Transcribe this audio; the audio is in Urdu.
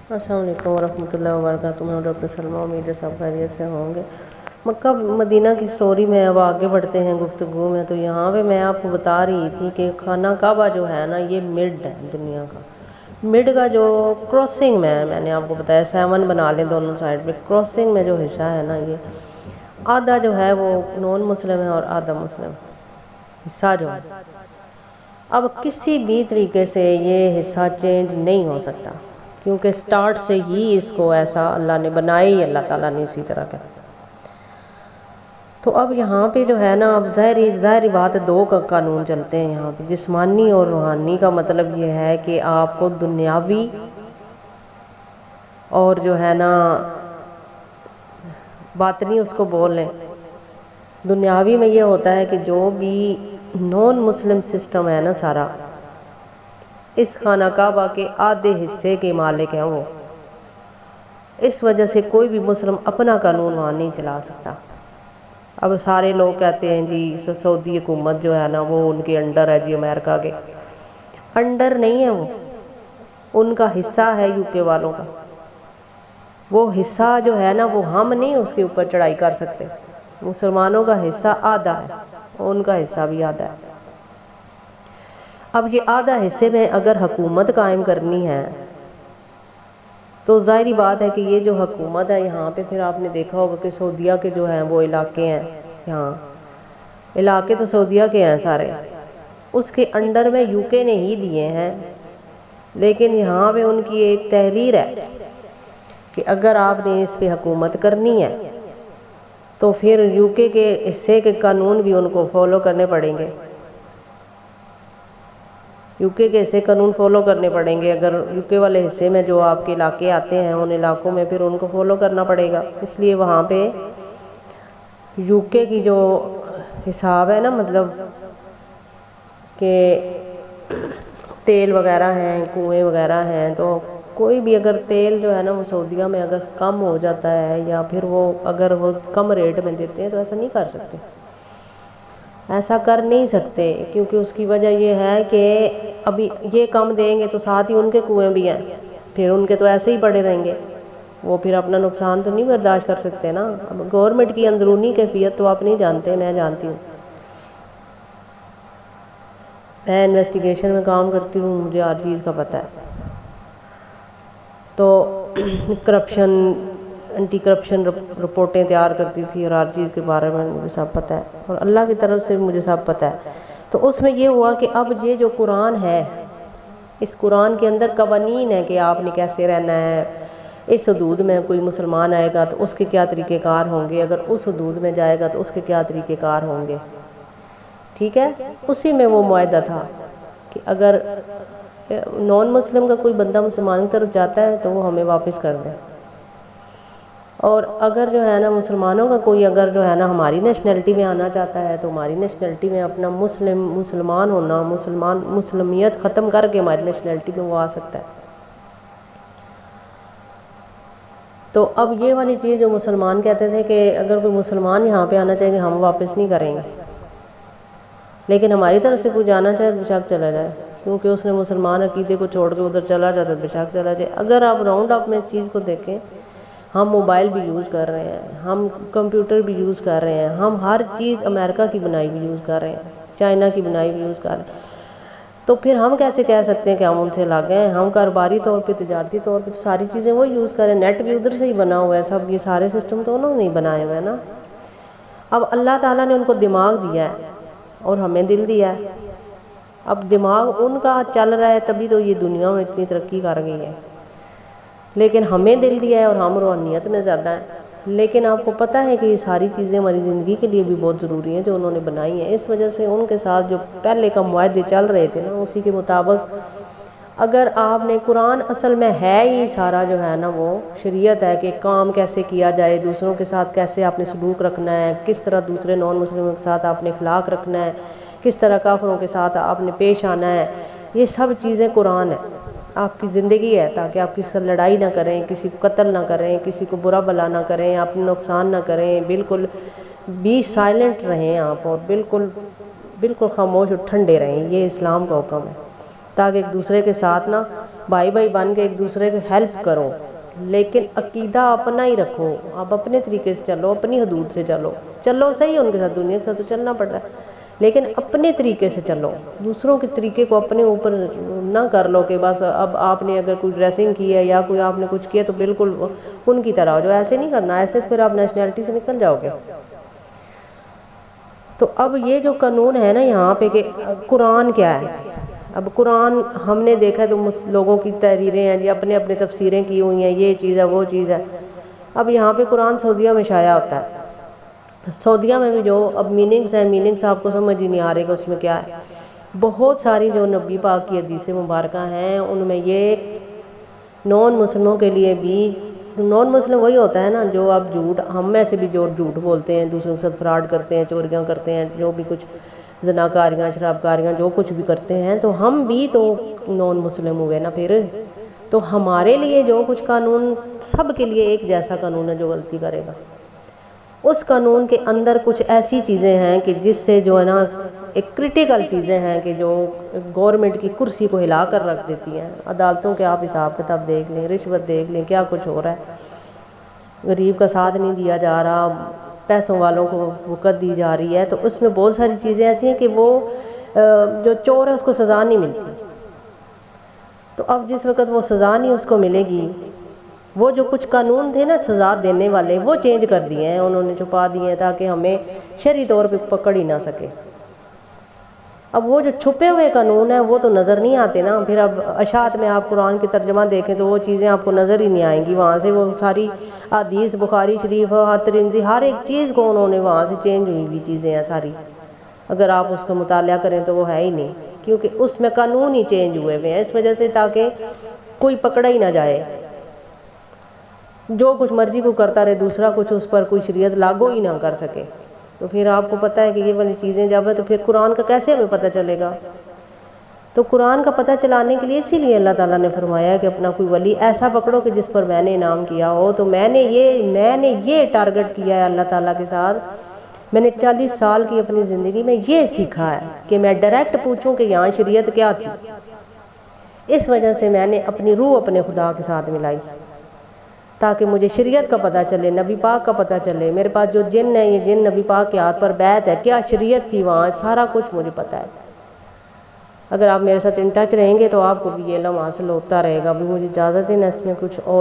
السلام علیکم ورحمۃ اللہ وبرکاتہ۔ میں ڈاکٹر سلمہ، امید ہے سب خیریت سے ہوں گے۔ مکہ مدینہ کی سٹوری میں اب آگے بڑھتے ہیں گفتگو میں۔ تو یہاں پہ میں آپ کو بتا رہی تھی کہ خانہ کعبہ جو ہے نا، یہ مڈ ہے دنیا کا۔ مڈ کا جو کراسنگ میں نے آپ کو بتایا 7 بنا لیں دونوں سائڈ پہ، کراسنگ میں جو حصہ ہے نا، یہ آدھا جو ہے وہ نون مسلم ہے اور آدھا مسلم حصہ جو ہے۔ اب کسی بھی طریقے سے یہ حصہ چینج نہیں ہو سکتا، کیونکہ سٹارٹ سے ہی اس کو ایسا اللہ نے بنایا ہی اللہ تعالیٰ نے اسی طرح کا۔ تو اب یہاں پہ جو ہے نا، اب ظاہری بات ہے، 2 کا قانون چلتے ہیں یہاں پہ، جسمانی اور روحانی کا مطلب یہ ہے کہ آپ کو دنیاوی اور جو ہے نا باطنی اس کو بول لیں۔ دنیاوی میں یہ ہوتا ہے کہ جو بھی نون مسلم سسٹم ہے نا سارا، اس خانہ کعبہ کے آدھے حصے کے مالک ہیں وہ۔ اس وجہ سے کوئی بھی مسلم اپنا قانون وہاں نہیں چلا سکتا۔ اب سارے لوگ کہتے ہیں جی سعودی حکومت جو ہے نا وہ ان کے انڈر ہے، جی امریکہ کے انڈر نہیں ہے، وہ ان کا حصہ ہے، یو کے والوں کا۔ وہ حصہ جو ہے نا، وہ ہم نہیں اس کے اوپر چڑھائی کر سکتے۔ مسلمانوں کا حصہ آدھا ہے، ان کا حصہ بھی آدھا ہے۔ اب یہ آدھا حصے میں اگر حکومت قائم کرنی ہے تو ظاہری بات ہے کہ یہ جو حکومت ہے یہاں پہ، پھر آپ نے دیکھا ہوگا کہ سعودیہ کے جو ہیں وہ علاقے ہیں، یہاں علاقے تو سعودیہ کے ہیں سارے، اس کے انڈر میں یو کے نے ہی دیے ہیں، لیکن یہاں پہ ان کی ایک تحریر ہے کہ اگر آپ نے اس پہ حکومت کرنی ہے تو پھر یو کے حصے کے قانون بھی ان کو فالو کرنے پڑیں گے، یو کے حصے قانون فالو کرنے پڑیں گے۔ اگر یو کے والے حصے میں جو آپ کے علاقے آتے ہیں، ان علاقوں میں پھر ان کو فالو کرنا پڑے گا۔ اس لیے وہاں پہ یو کے کی جو حساب ہے نا، مطلب کہ تیل وغیرہ ہیں، کنویں وغیرہ ہیں، تو کوئی بھی اگر تیل جو ہے نا وہ سعودیہ میں اگر کم ہو جاتا ہے، یا پھر وہ اگر وہ کم ریٹ میں دیتے ہیں، تو ایسا نہیں کر سکتے، ایسا کر نہیں سکتے، کیونکہ اس کی وجہ یہ ہے کہ ابھی یہ کم دیں گے تو ساتھ ہی ان کے کنویں بھی ہیں، پھر ان کے تو ایسے ہی پڑے رہیں گے، وہ پھر اپنا نقصان تو نہیں برداشت کر سکتے نا۔ اب گورنمنٹ کی اندرونی کیفیت تو آپ نہیں جانتے، میں جانتی ہوں، میں انویسٹیگیشن میں کام کرتی ہوں، مجھے ہر چیز کا پتہ ہے۔ تو کرپشن، اینٹی کرپشن رپورٹیں تیار کرتی تھی، اور ہر چیز کے بارے میں مجھے سب پتہ ہے، اور اللہ کی طرف سے مجھے سب پتہ ہے۔ تو اس میں یہ ہوا کہ اب یہ جو قرآن ہے، اس قرآن کے اندر قوانین ہے کہ آپ نے کیسے رہنا ہے، اس حدود میں کوئی مسلمان آئے گا تو اس کے کیا طریقہ کار ہوں گے، اگر اس حدود میں جائے گا تو اس کے کیا طریقہ کار ہوں گے، ٹھیک ہے۔ اسی میں وہ معاہدہ تھا کہ اگر نان مسلم کا کوئی بندہ مسلمان کی طرف جاتا ہے تو وہ ہمیں واپس کر دیں، اور اگر جو ہے نا مسلمانوں کا کوئی اگر جو ہے نا ہماری نیشنلٹی میں آنا چاہتا ہے تو ہماری نیشنلٹی میں اپنا مسلمان ہونا، مسلمیت ختم کر کے ہماری نیشنلٹی میں وہ آ سکتا ہے۔ تو اب یہ والی چیز جو مسلمان کہتے تھے کہ اگر کوئی مسلمان یہاں پہ آنا چاہے گا ہم واپس نہیں کریں گے، لیکن ہماری طرف سے کوئی جانا چاہے بے شک چلا جائے، کیونکہ اس نے مسلمان عقیدے کو چھوڑ کے ادھر چلا جاتا ہے، بے شک چلا جائے۔ اگر آپ راؤنڈ اپ میں اس چیز کو دیکھیں، ہم موبائل بھی یوز کر رہے ہیں، ہم کمپیوٹر بھی یوز کر رہے ہیں، ہم ہر چیز امریکہ کی بنائی بھی یوز کر رہے ہیں، چائنا کی بنائی بھی یوز کر رہے ہیں، تو پھر ہم کیسے کہہ سکتے ہیں کہ ہم ان سے الگ ہیں؟ ہم کاروباری طور پہ، تجارتی طور پہ ساری چیزیں وہ یوز کریں، نیٹ بھی ادھر سے ہی بنا ہوا ہے سب، یہ سارے سسٹم تو انہوں نے نہیں بنائے ہوئے ہیں نا۔ اب اللہ تعالیٰ نے ان کو دماغ دیا ہے اور ہمیں دل دیا ہے، اب دماغ ان کا چل رہا ہے تبھی تو یہ دنیا میں اتنی ترقی کر گئی ہے، لیکن ہمیں دل دیا ہے اور ہم روحانیت میں زیادہ ہیں۔ لیکن آپ کو پتہ ہے کہ یہ ساری چیزیں ہماری زندگی کے لیے بھی بہت ضروری ہیں جو انہوں نے بنائی ہیں، اس وجہ سے ان کے ساتھ جو پہلے کا معاہدے چل رہے تھے نا، اسی کے مطابق اگر آپ نے قرآن اصل میں ہے ہی سارا جو ہے نا وہ شریعت ہے کہ کام کیسے کیا جائے، دوسروں کے ساتھ کیسے آپ نے سلوک رکھنا ہے، کس طرح دوسرے نان مسلموں کے ساتھ آپ نے اخلاق رکھنا ہے، کس طرح کافروں کے ساتھ آپ نے پیش آنا ہے، یہ سب چیزیں قرآن ہے، آپ کی زندگی ہے، تاکہ آپ کسی سے لڑائی نہ کریں، کسی کو قتل نہ کریں، کسی کو برا بھلا نہ کریں، اپنے نقصان نہ کریں، بالکل بی سائلنٹ رہیں آپ، اور بالکل خاموش اور ٹھنڈے رہیں، یہ اسلام کا حکم ہے، تاکہ ایک دوسرے کے ساتھ نا بھائی بھائی بن کے ایک دوسرے کی ہیلپ کرو، لیکن عقیدہ اپنا ہی رکھو، آپ اپنے طریقے سے چلو، اپنی حدود سے چلو صحیح ان کے ساتھ، دنیا کے ساتھ تو چلنا پڑتا ہے، لیکن اپنے طریقے سے چلو، دوسروں کے طریقے کو اپنے اوپر نہ کر لو کہ بس اب آپ نے اگر کوئی ڈریسنگ کی ہے یا کوئی آپ نے کچھ کیا تو بالکل ان کی طرح ہو جاؤ، ایسے نہیں کرنا، ایسے پھر آپ نیشنلٹی سے نکل جاؤ گے۔ تو اب یہ جو قانون ہے نا یہاں پہ کہ قرآن کیا ہے، اب قرآن ہم نے دیکھا تو لوگوں کی تحریریں ہیں جی، اپنے اپنے تفسیریں کی ہوئی ہیں، یہ چیز ہے وہ چیز ہے۔ اب یہاں پہ قرآن سعودیہ میں شائع ہوتا ہے، سعودیہ میں بھی جو اب میننگز ہیں، میننگز آپ کو سمجھ ہی نہیں آ رہے کہ اس میں کیا ہے۔ بہت ساری جو نبی پاک کی حدیث مبارکہ ہیں ان میں یہ نان مسلموں کے لیے بھی، نان مسلم وہی ہوتا ہے نا جو اب جھوٹ، ہم میں سے بھی جو جھوٹ بولتے ہیں، دوسروں کے ساتھ فراڈ کرتے ہیں، چوریاں کرتے ہیں، جو بھی کچھ زناکاریاں شراب کاریاں جو کچھ بھی کرتے ہیں، تو ہم بھی تو نان مسلم ہوئے نا پھر۔ تو ہمارے لیے جو کچھ قانون، سب کے لیے ایک جیسا قانون ہے، جو غلطی کرے گا اس قانون کے اندر کچھ ایسی چیزیں ہیں کہ جس سے جو ہے نا ایک کرٹیکل چیزیں ہیں کہ جو گورنمنٹ کی کرسی کو ہلا کر رکھ دیتی ہیں۔ عدالتوں کے آپ حساب کتاب دیکھ لیں، رشوت دیکھ لیں، کیا کچھ ہو رہا ہے، غریب کا ساتھ نہیں دیا جا رہا، پیسوں والوں کو وقت دی جا رہی ہے، تو اس میں بہت ساری چیزیں ایسی ہیں کہ وہ جو چور ہے اس کو سزا نہیں ملتی۔ تو اب جس وقت وہ سزا نہیں اس کو ملے گی، وہ جو کچھ قانون تھے نا سزا دینے والے وہ چینج کر دیے ہیں، انہوں نے چھپا دیے ہیں تاکہ ہمیں شرعی طور پہ پکڑ ہی نہ سکے۔ اب وہ جو چھپے ہوئے قانون ہیں وہ تو نظر نہیں آتے نا، پھر اب اشاعت میں آپ قرآن کی ترجمہ دیکھیں تو وہ چیزیں آپ کو نظر ہی نہیں آئیں گی، وہاں سے وہ ساری حدیث بخاری شریف ترمذی ہر ایک چیز کو انہوں نے وہاں سے چینج ہوئی ہوئی چیزیں ہیں ساری، اگر آپ اس کا مطالعہ کریں تو وہ ہے ہی نہیں، کیونکہ اس میں قانون ہی چینج ہوئے ہوئے ہیں اس وجہ سے تاکہ کوئی پکڑا ہی نہ جائے، جو کچھ مرضی کو کرتا رہے، دوسرا کچھ اس پر کوئی شریعت لاگو ہی نہ کر سکے۔ تو پھر آپ کو پتہ ہے کہ یہ والی چیزیں جب ہے تو پھر قرآن کا کیسے ہمیں پتہ چلے گا؟ تو قرآن کا پتہ چلانے کے لیے اسی لیے اللہ تعالیٰ نے فرمایا ہے کہ اپنا کوئی ولی ایسا پکڑو کہ جس پر میں نے انعام کیا ہو۔ تو میں نے یہ ٹارگٹ کیا ہے اللہ تعالیٰ کے ساتھ، میں نے 40 سال کی اپنی زندگی میں یہ سیکھا ہے کہ میں ڈائریکٹ پوچھوں کہ یہاں شریعت کیا تھی، اس وجہ سے میں نے اپنی روح اپنے خدا کے ساتھ ملائی تاکہ مجھے شریعت کا پتہ چلے، نبی پاک کا پتہ چلے، میرے پاس جو جن ہے یہ جن نبی پاک کے ہاتھ پر بیعت ہے، کیا شریعت تھی وہاں، سارا کچھ مجھے پتہ ہے۔ اگر آپ میرے ساتھ ان ٹچ رہیں گے تو آپ کو بھی یہ علم حاصل ہوتا رہے گا۔ ابھی مجھے اجازت ہے نا اس میں کچھ اور